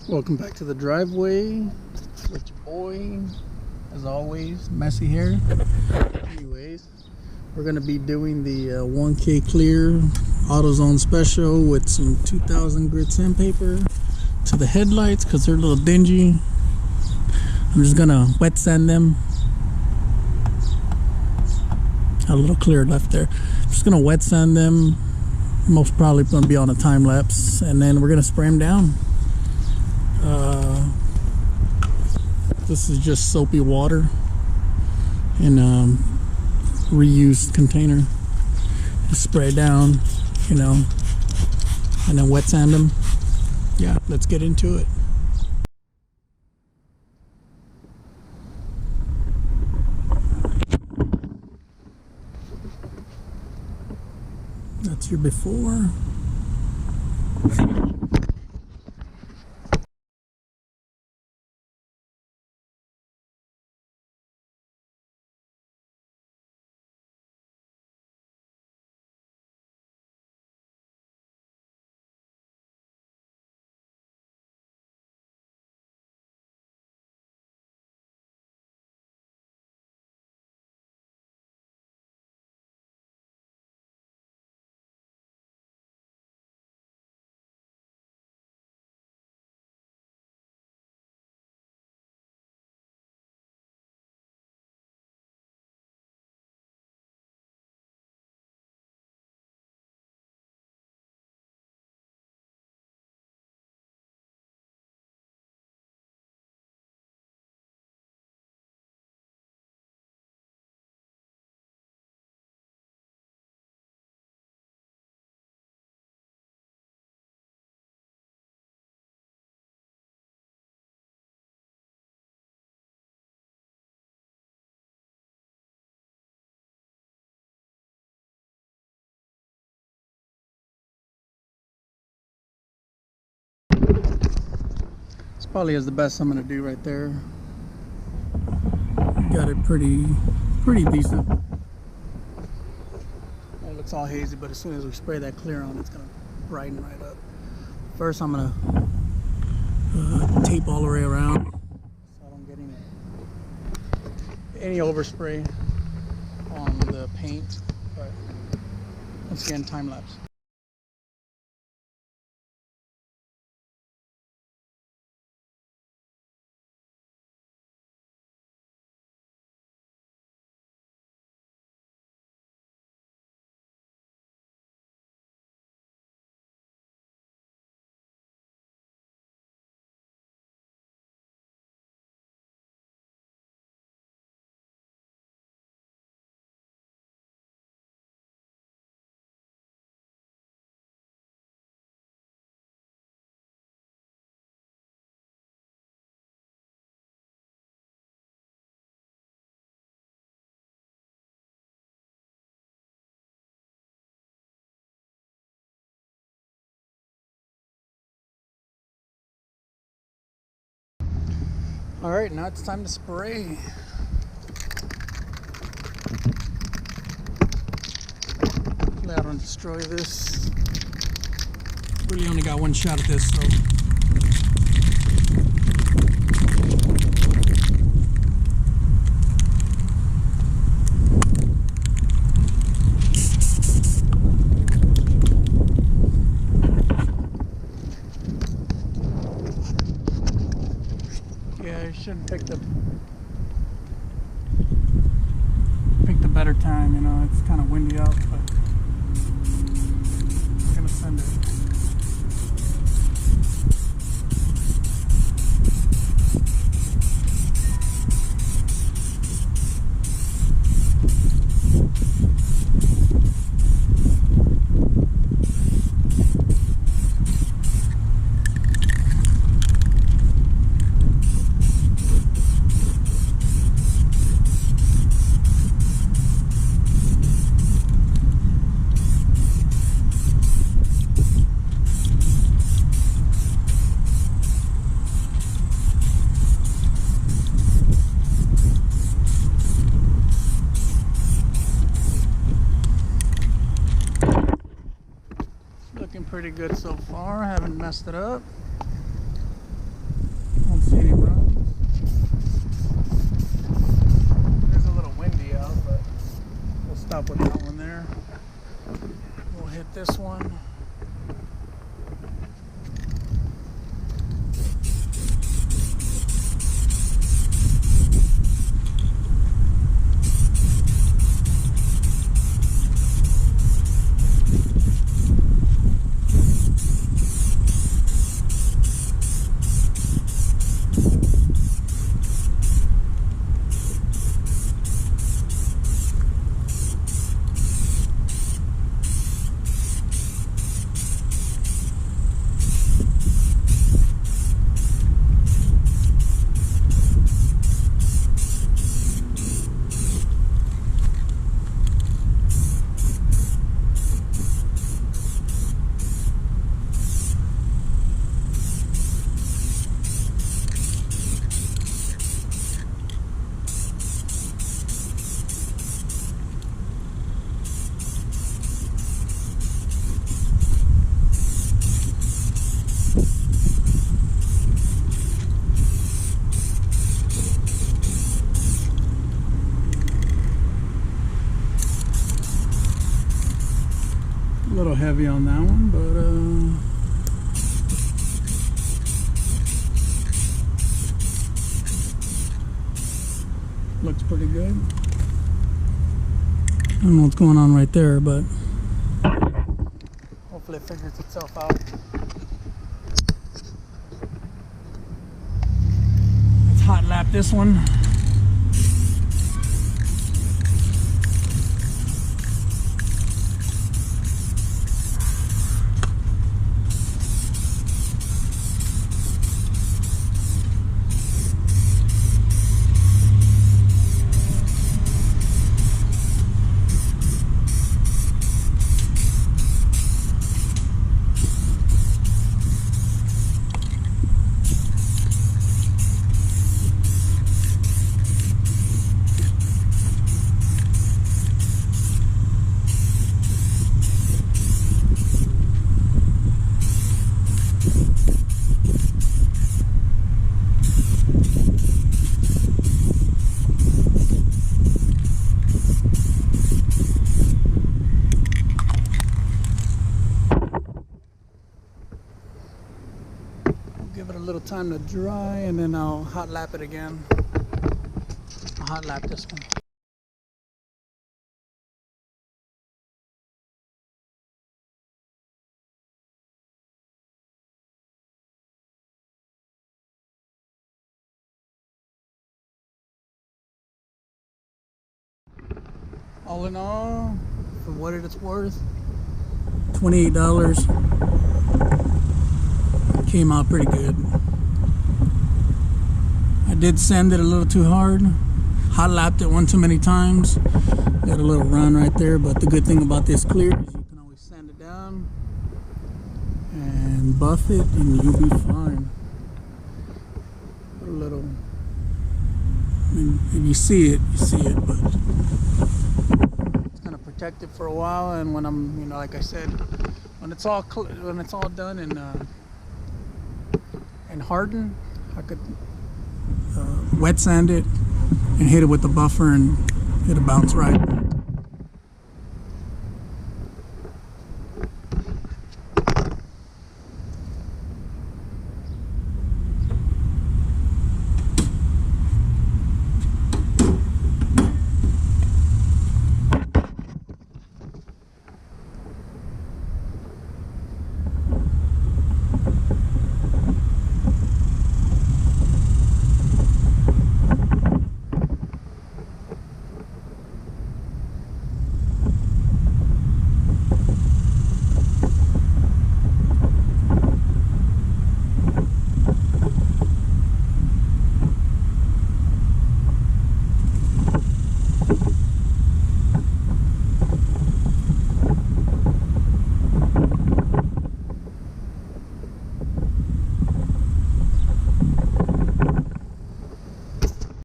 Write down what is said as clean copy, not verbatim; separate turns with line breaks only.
Welcome back to the driveway with your boy, as always, messy hair. Anyways, we're gonna be doing the 1K clear AutoZone special with some 2000 grit sandpaper to the headlights because they're a little dingy. I'm just gonna wet sand them. A little clear left there. I'm just gonna wet sand them. Most probably gonna be on a time lapse, and then we're gonna spray them down. This is just soapy water in a reused container. Just spray down, you know, and then wet sand them. Yeah, let's get into it. That's your before. This probably is the best I'm gonna do right there. Got it pretty decent. It looks all hazy, but as soon as we spray that clear on, it's gonna brighten right up. First, I'm gonna tape all the way around so I don't get any overspray on the paint. But once again, time lapse. All right, now it's time to spray. Hopefully I don't destroy this. Really only got one shot at this, so. I shouldn't pick the better time, you know, it's kind of windy out, but I'm gonna send it. Looking pretty good so far. I haven't messed it up. this one. A little heavy on that one, but looks pretty good. I don't know what's going on right there, but hopefully it figures itself out. Let's hot lap this one. Give it a little time to dry, and then I'll hot lap it again. I'll hot lap this one. All in all, for what it's worth, $28. Came out pretty good. I did sand it a little too hard. Hot lapped it one too many times. Got a little run right there, but the good thing about this clear is you can always sand it down and buff it and you'll be fine. Put a little, I mean, if you see it, but it's gonna protect it for a while, and when I'm, like I said, when it's all done and hardened, I could wet sand it and hit it with the buffer and it'll bounce right.